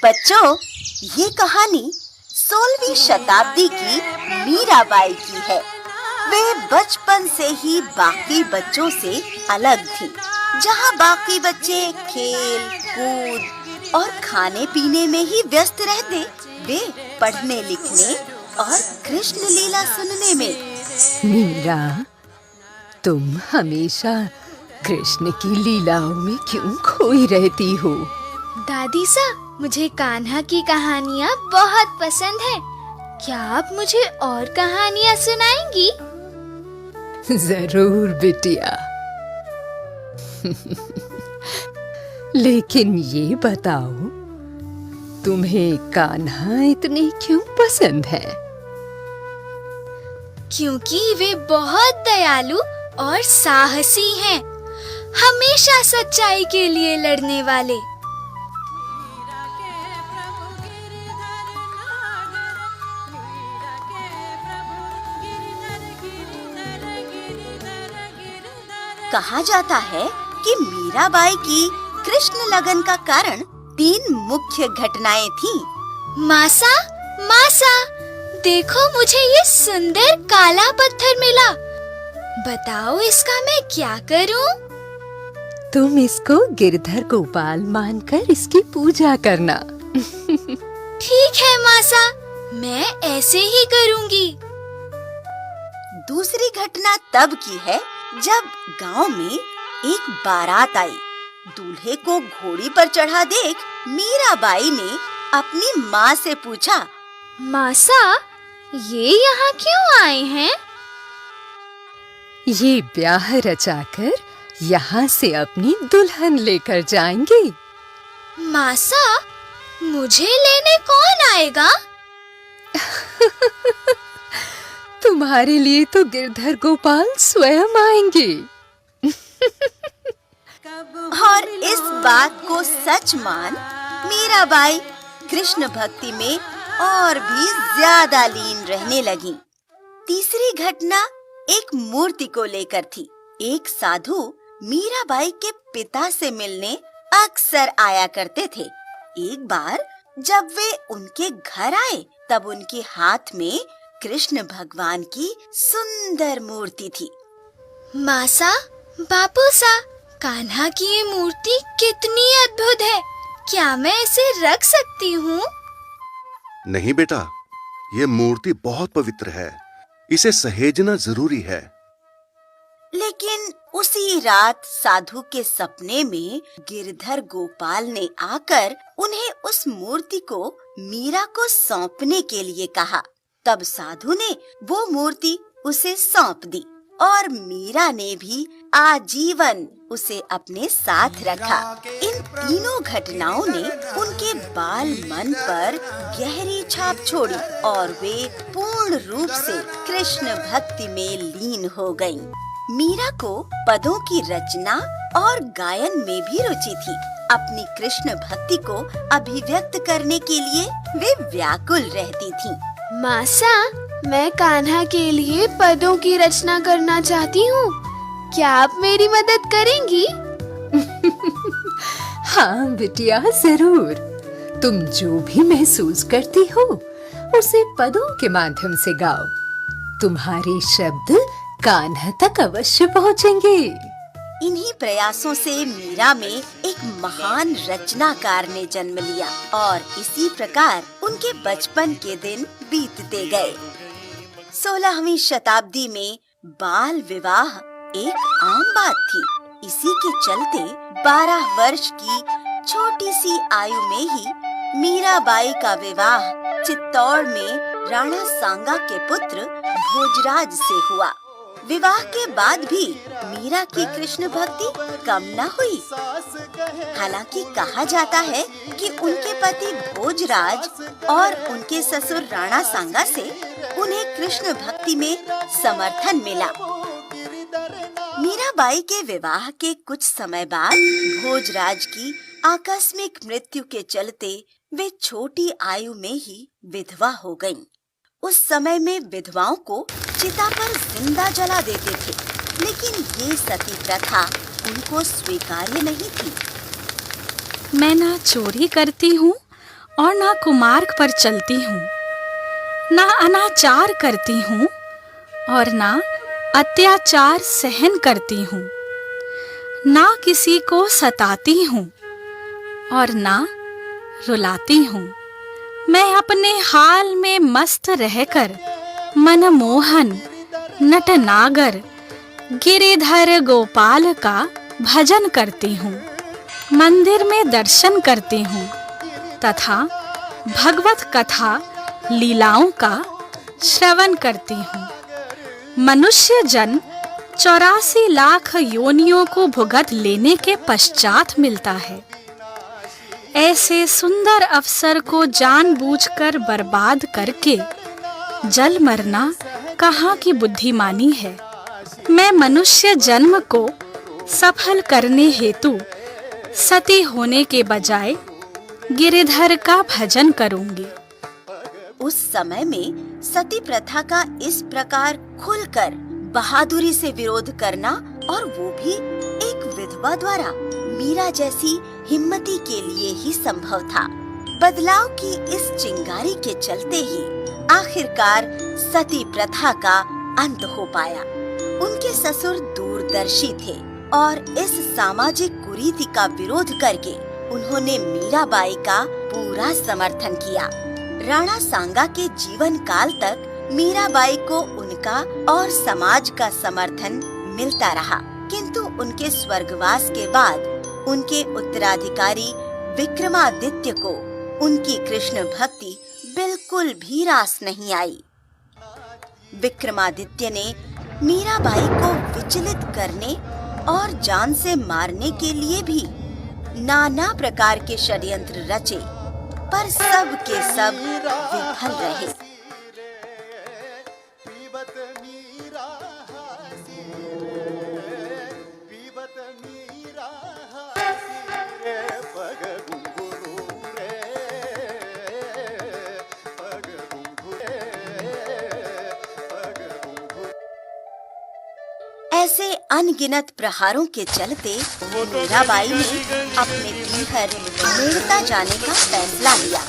बच्चों, ये कहानी 16वीं शताब्दी की मीराबाई की है। वे बचपन से ही बाकी बच्चों से अलग थी। जहाँ बाकी बच्चे खेल कूद और खाने पीने में ही व्यस्त रहते, वे पढ़ने लिखने और कृष्ण लीला सुनने में। मीरा, तुम हमेशा कृष्ण की लीलाओं में क्यों खोई रहती हो? दादी सा, मुझे कान्हा की कहानियाँ बहुत पसंद है। क्या आप मुझे और कहानियाँ सुनाएंगी? जरूर बिटिया। लेकिन ये बताओ, तुम्हें कान्हा इतने क्यों पसंद है? क्योंकि वे बहुत दयालु और साहसी हैं, हमेशा सच्चाई के लिए लड़ने वाले। कहा जाता है कि मीराबाई की कृष्ण लगन का कारण 3 मुख्य घटनाएं थीं। मासा, मासा, देखो मुझे ये सुंदर काला पत्थर मिला। बताओ इसका मैं क्या करूं? तुम इसको गिरधर गोपाल मानकर इसकी पूजा करना। ठीक है मासा, मैं ऐसे ही करूंगी। दूसरी घटना तब की है जब गांव में एक बारात आई। दूल्हे को घोड़ी पर चढ़ा देख मीराबाई ने अपनी माँ से पूछा, मासा, ये यहाँ क्यों आए हैं? ये ब्याह रचाकर यहाँ से अपनी दुल्हन लेकर जाएंगे। मासा, मुझे लेने कौन आएगा? तुम्हारे लिए तो गिरधर गोपाल स्वयं आएंगे। और इस बात को सच मान मीराबाई कृष्ण भक्ति में और भी ज्यादा लीन रहने लगी। तीसरी घटना एक मूर्ति को लेकर थी। एक साधु मीराबाई के पिता से मिलने अक्सर आया करते थे। एक बार जब वे उनके घर आए, तब उनके हाथ में कृष्ण भगवान की सुंदर मूर्ति थी। मासा, बापू सा, कान्हा की ये मूर्ति कितनी अद्भुत है। क्या मैं इसे रख सकती हूँ? नहीं बेटा, ये मूर्ति बहुत पवित्र है, इसे सहेजना जरूरी है। लेकिन उसी रात साधु के सपने में गिरधर गोपाल ने आकर उन्हें उस मूर्ति को मीरा को सौंपने के लिए कहा। तब साधु ने वो मूर्ति उसे सौंप दी और मीरा ने भी आजीवन उसे अपने साथ रखा। इन तीनों घटनाओं ने उनके बाल मन पर गहरी छाप छोड़ी और वे पूर्ण रूप से कृष्ण भक्ति में लीन हो गईं। मीरा को पदों की रचना और गायन में भी रुचि थी। अपनी कृष्ण भक्ति को अभिव्यक्त करने के लिए वे व्याकुल रहती थीं। मासा, मैं कान्हा के लिए पदों की रचना करना चाहती हूँ। क्या आप मेरी मदद करेंगी? हाँ बिटिया, जरूर। तुम जो भी महसूस करती हो उसे पदों के माध्यम से गाओ। तुम्हारे शब्द कान्हा तक अवश्य पहुँचेंगे। इन्हीं प्रयासों से मीरा में एक महान रचनाकार ने जन्म लिया और इसी प्रकार उनके बचपन के दिन बीतते गए। 16वीं शताब्दी में बाल विवाह एक आम बात थी। इसी के चलते 12 वर्ष की छोटी सी आयु में ही मीराबाई का विवाह चित्तौड़ में राणा सांगा के पुत्र भोजराज से हुआ। विवाह के बाद भी मीरा की कृष्ण भक्ति कम न हुई। हालांकि कहा जाता है कि उनके पति भोजराज और उनके ससुर राणा सांगा से उन्हें कृष्ण भक्ति में समर्थन मिला। मीराबाई के विवाह के कुछ समय बाद भोजराज की आकस्मिक मृत्यु के चलते वे छोटी आयु में ही विधवा हो गईं। उस समय में विधवाओं को चिता पर जिंदा जला देते थे, लेकिन ये सती प्रथा उनको स्वीकार्य नहीं थी। मैं ना चोरी करती हूँ और ना कुमार्ग पर चलती हूँ, ना अनाचार करती हूँ और ना अत्याचार सहन करती हूँ, ना किसी को सताती हूँ और ना रुलाती हूँ। मैं अपने हाल में मस्त रहकर मनमोहन नटनागर गिरिधर गोपाल का भजन करती हूँ, मंदिर में दर्शन करती हूँ तथा भगवत कथा लीलाओं का श्रवण करती हूँ। मनुष्य जन्म 84 लाख योनियों को भुगत लेने के पश्चात मिलता है। ऐसे सुंदर अवसर को जानबूझकर बर्बाद करके जल मरना कहाँ की बुद्धिमानी है। मैं मनुष्य जन्म को सफल करने हेतु सती होने के बजाय गिरिधर का भजन करूंगी। उस समय में सती प्रथा का इस प्रकार खुलकर बहादुरी से विरोध करना, और वो भी एक विधवा द्वारा, मीरा जैसी हिम्मती के लिए ही संभव था। बदलाव की इस चिंगारी के चलते ही आखिरकार सती प्रथा का अंत हो पाया। उनके ससुर दूरदर्शी थे और इस सामाजिक कुरीति का विरोध करके उन्होंने मीराबाई का पूरा समर्थन किया। राणा सांगा के जीवन काल तक मीराबाई को उनका और समाज का समर्थन मिलता रहा, किंतु उनके स्वर्गवास के बाद उनके उत्तराधिकारी विक्रमादित्य को उनकी कृष्ण भक्ति बिल्कुल भी रास नहीं आई। विक्रमादित्य ने मीराबाई को विचलित करने और जान से मारने के लिए भी नाना प्रकार के षड्यंत्र रचे, पर सब के सब विफल रहे। ऐसे अनगिनत प्रहारों के चलते मीराबाई ने अपने पीहर मेड़ता जाने का फैसला लिया।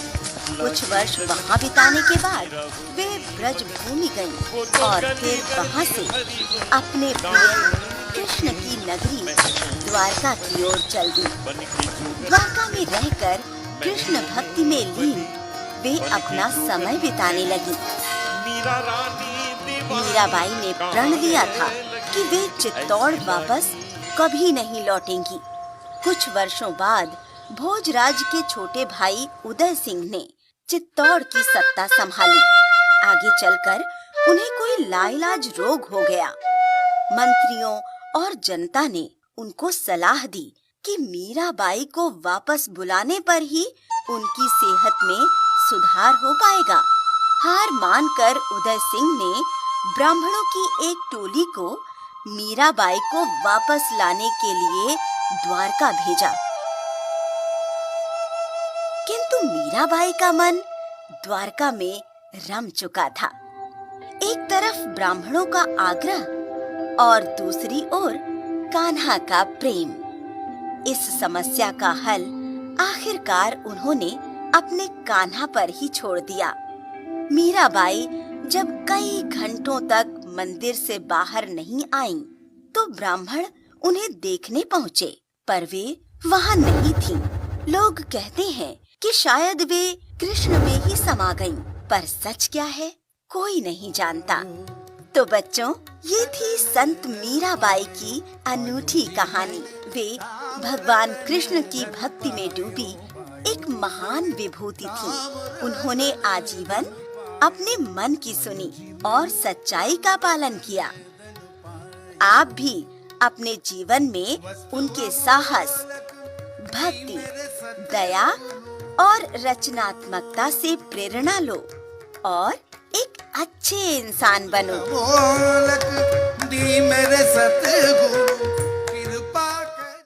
कुछ वर्ष वहाँ बिताने के बाद वे ब्रज भूमि गईं और फिर वहाँ से अपने प्रिय कृष्ण की नगरी द्वारका की ओर चल दी। द्वारका में रहकर कृष्ण भक्ति में लीन वे अपना समय बिताने लगी। मीराबाई ने प्रण लिया था कि वे चित्तौड़ वापस कभी नहीं लौटेंगी। कुछ वर्षों बाद भोजराज के छोटे भाई उदय सिंह ने चित्तौड़ की सत्ता संभाली। आगे चलकर उन्हें कोई लाइलाज रोग हो गया। मंत्रियों और जनता ने उनको सलाह दी कि मीराबाई को वापस बुलाने पर ही उनकी सेहत में सुधार हो पाएगा। हार मानकर उदय सिंह ने ब्राह्मणों की एक टोली को मीराबाई को वापस लाने के लिए द्वारका भेजा, किंतु मीराबाई का मन द्वारका में रम चुका था। एक तरफ ब्राह्मणों का आग्रह और दूसरी ओर कान्हा का प्रेम। इस समस्या का हल आखिरकार उन्होंने अपने कान्हा पर ही छोड़ दिया। मीराबाई जब कई घंटों तक मंदिर से बाहर नहीं आईं, तो ब्राह्मण उन्हें देखने पहुँचे, पर वे वहाँ नहीं थीं। लोग कहते हैं कि शायद वे कृष्ण में ही समा गईं, पर सच क्या है कोई नहीं जानता। तो बच्चों, ये थी संत मीराबाई की अनूठी कहानी। वे भगवान कृष्ण की भक्ति में डूबी एक महान विभूति थी। उन्होंने आजीवन अपने मन की सुनी और सच्चाई का पालन किया। आप भी अपने जीवन में उनके साहस, भक्ति, दया और रचनात्मकता से प्रेरणा लो और एक अच्छे इंसान बनो। बोलक दी मेरे सतगुरु